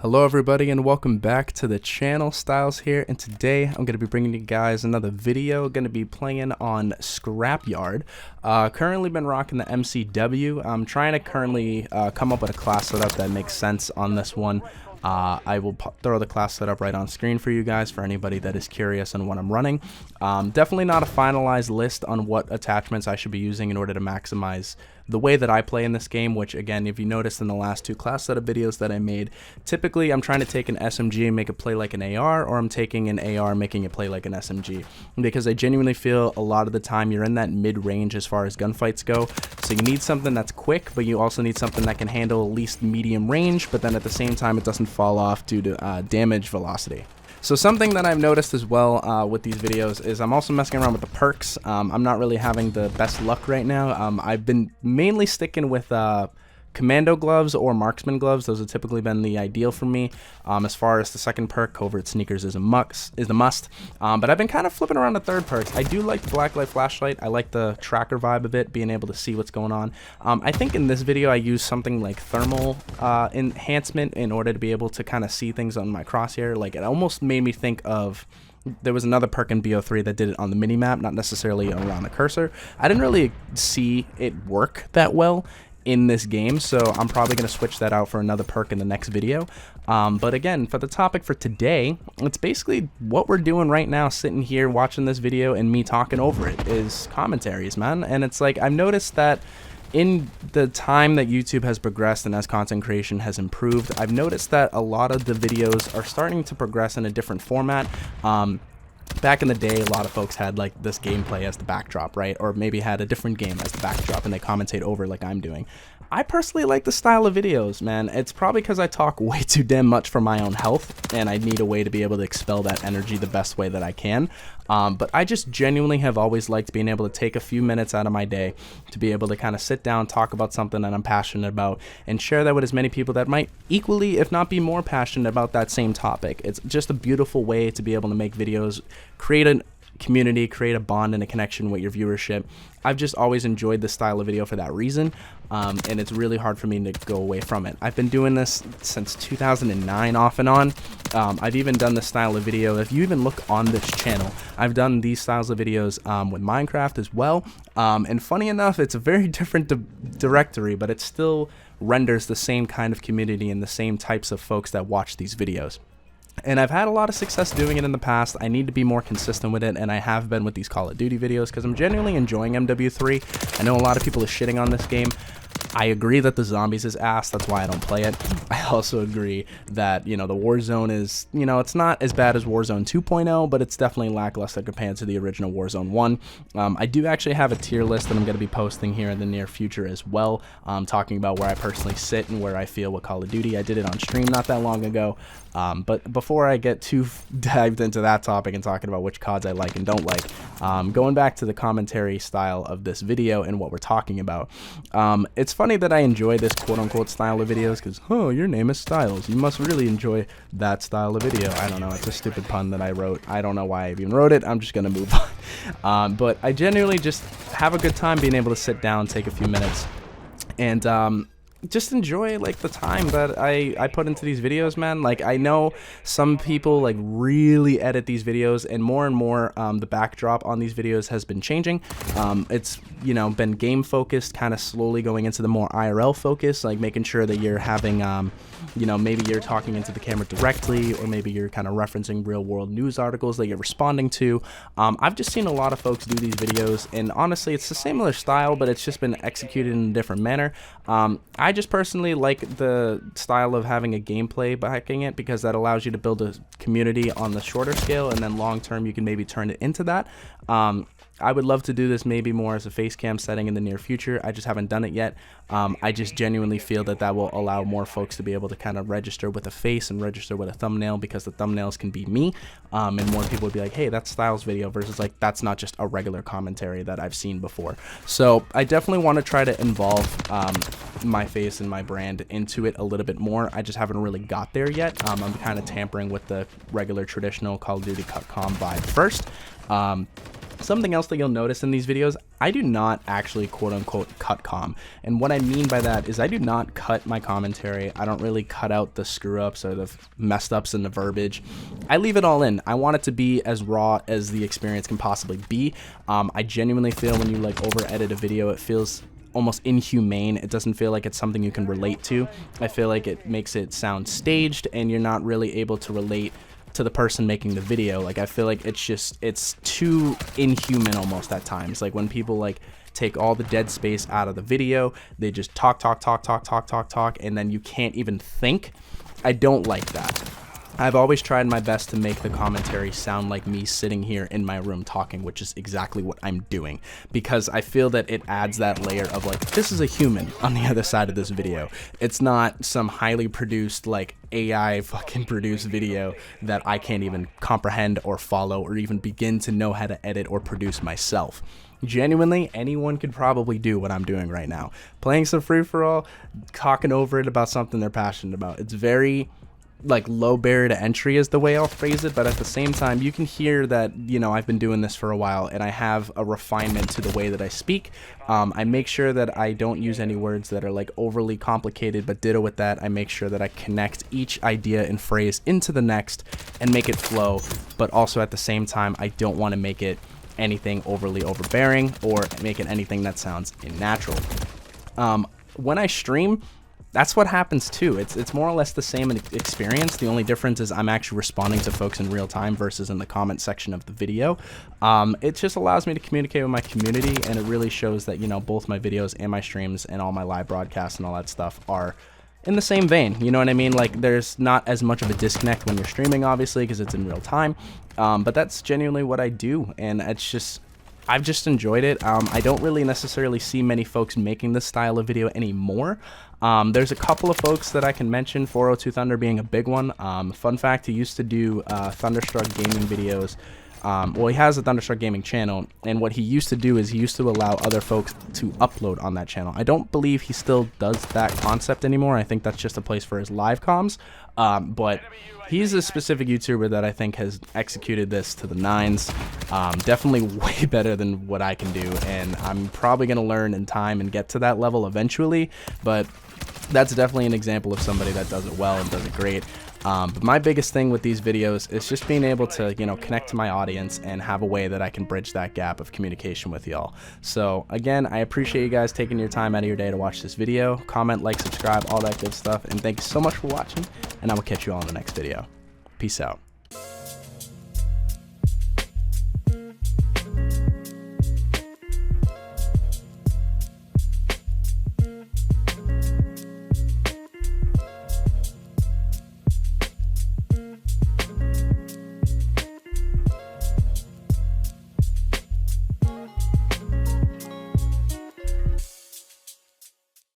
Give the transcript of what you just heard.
Hello everybody and welcome back to the channel. Styles here, and today I'm going to be bringing you guys another video. Going to be playing on Scrapyard. Currently been rocking the MCW. I'm trying to currently come up with a class setup that makes sense on this one. I will throw the class setup right on screen for you guys for anybody that is curious on what I'm running. Definitely not a finalized list on what attachments I should be using in order to maximize the way that I play in this game, which again, if you noticed in the last two class setup videos that I made, typically I'm trying to take an SMG and make it play like an AR, or I'm taking an AR making it play like an SMG, because I genuinely feel a lot of the time you're in that mid-range as far as gunfights go, so you need something that's quick, but you also need something that can handle at least medium range, but then at the same time it doesn't fall off due to damage velocity. So something that I've noticed as well with these videos is I'm also messing around with the perks. I'm not really having the best luck right now. I've been mainly sticking with commando gloves or marksman gloves. Those have typically been the ideal for me. As far as the second perk, covert sneakers is a must. But I've been kind of flipping around the third perks. I do like the black light flashlight. I like the tracker vibe of it, being able to see what's going on. I think in this video I use something like thermal enhancement in order to be able to kind of see things on my crosshair. Like, it almost made me think of, there was another perk in BO3 that did it on the mini-map, not necessarily around the cursor. I didn't really see it work that well in this game, so I'm probably going to switch that out for another perk in the next video. But again, for the topic for today, it's basically what we're doing right now, sitting here watching this video and me talking over it, is commentaries, man. And it's like, I've noticed that in the time that YouTube has progressed and as content creation has improved, I've noticed that a lot of the videos are starting to progress in a different format. Back in the day, a lot of folks had like this gameplay as the backdrop, right? Or maybe had a different game as the backdrop and they commentate over like I'm doing. I personally like the style of videos, man. It's probably because I talk way too damn much for my own health, and I need a way to be able to expel that energy the best way that I can. But I just genuinely have always liked being able to take a few minutes out of my day to be able to kind of sit down, talk about something that I'm passionate about, and share that with as many people that might equally, if not be more passionate about that same topic. It's just a beautiful way to be able to make videos, create a community, create a bond and a connection with your viewership. I've just always enjoyed this style of video for that reason, and it's really hard for me to go away from it. I've been doing this since 2009 off and on. I've even done this style of video. If you even look on this channel, I've done these styles of videos with Minecraft as well, and funny enough, it's a very different directory, but it still renders the same kind of community and the same types of folks that watch these videos. And I've had a lot of success doing it in the past. I need to be more consistent with it, and I have been with these Call of Duty videos because I'm genuinely enjoying MW3. I know a lot of people are shitting on this game. I agree that the zombies is ass, that's why I don't play it. I also agree that, you know, the Warzone is, you know, it's not as bad as Warzone 2.0, but it's definitely lackluster compared to the original Warzone 1. I do actually have a tier list that I'm going to be posting here in the near future as well, talking about where I personally sit and where I feel with Call of Duty. I did it on stream not that long ago, but before I get too dived into that topic and talking about which CODs I like and don't like, going back to the commentary style of this video and what we're talking about, it's funny that I enjoy this quote-unquote style of videos because, oh, your name is Styles. You must really enjoy that style of video. I don't know. It's a stupid pun that I wrote. I don't know why I even wrote it. I'm just going to move on. But I genuinely just have a good time being able to sit down, take a few minutes, and just enjoy like the time that I put into these videos, man. Like, I know some people like really edit these videos, and more the backdrop on these videos has been changing. It's, you know, been game focused, kind of slowly going into the more IRL focus, like making sure that you're having you know, maybe you're talking into the camera directly, or maybe you're kind of referencing real world news articles that you're responding to. I've just seen a lot of folks do these videos, and honestly it's a similar style, but it's just been executed in a different manner. I just personally like the style of having a gameplay backing it, because that allows you to build a community on the shorter scale, and then long term you can maybe turn it into that. I would love to do this maybe more as a face cam setting in the near future. I just haven't done it yet. I just genuinely feel that that will allow more folks to be able to kind of register with a face and register with a thumbnail, because the thumbnails can be me, and more people would be like, hey, that's Styles video, versus like, that's not just a regular commentary that I've seen before. So I definitely want to try to involve my face and my brand into it a little bit more. I just haven't really got there yet. I'm kind of tampering with the regular traditional Call of Duty .com vibe first. Something else that you'll notice in these videos, I do not actually quote-unquote cut comm. And what I mean by that is I do not cut my commentary. I don't really cut out the screw-ups or the messed ups in the verbiage. I leave it all in. I want it to be as raw as the experience can possibly be. I genuinely feel when you like over-edit a video, it feels almost inhumane. It doesn't feel like it's something you can relate to. I feel like it makes it sound staged and you're not really able to relate to the person making the video. Like I feel like it's too inhuman almost at times. Like when people like take all the dead space out of the video, they just talk, and then you can't even think. I don't like that. I've always tried my best to make the commentary sound like me sitting here in my room talking, which is exactly what I'm doing, because I feel that it adds that layer of like, this is a human on the other side of this video. It's not some highly produced like AI fucking produced video that I can't even comprehend or follow or even begin to know how to edit or produce myself. Genuinely, anyone could probably do what I'm doing right now. Playing some free-for-all, talking over it about something they're passionate about. It's very like low barrier to entry is the way I'll phrase it, but at the same time you can hear that, you know, I've been doing this for a while and I have a refinement to the way that I speak. I make sure that I don't use any words that are like overly complicated, but ditto with that, I make sure that I connect each idea and phrase into the next and make it flow, but also at the same time I don't want to make it anything overly overbearing or make it anything that sounds unnatural. When I stream, that's what happens too. It's more or less the same experience. The only difference is I'm actually responding to folks in real time versus in the comment section of the video. It just allows me to communicate with my community, and it really shows that, you know, both my videos and my streams and all my live broadcasts and all that stuff are in the same vein. You know what I mean? Like there's not as much of a disconnect when you're streaming, obviously, because it's in real time. But that's genuinely what I do, and I've just enjoyed it. I don't really necessarily see many folks making this style of video anymore. There's a couple of folks that I can mention, 402 Thunder being a big one. Fun fact, he used to do Thunderstruck gaming videos. Well, he has a Thunderstruck gaming channel, and what he used to do is he used to allow other folks to upload on that channel. I don't believe he still does that concept anymore. I think that's just a place for his live comms. But he's a specific YouTuber that I think has executed this to the nines. Definitely way better than what I can do, and I'm probably going to learn in time and get to that level eventually, but that's definitely an example of somebody that does it well and does it great. But my biggest thing with these videos is just being able to, you know, connect to my audience and have a way that I can bridge that gap of communication with y'all. So again, I appreciate you guys taking your time out of your day to watch this video. Comment, like, subscribe, all that good stuff. And thank you so much for watching, and I will catch you all in the next video. Peace out.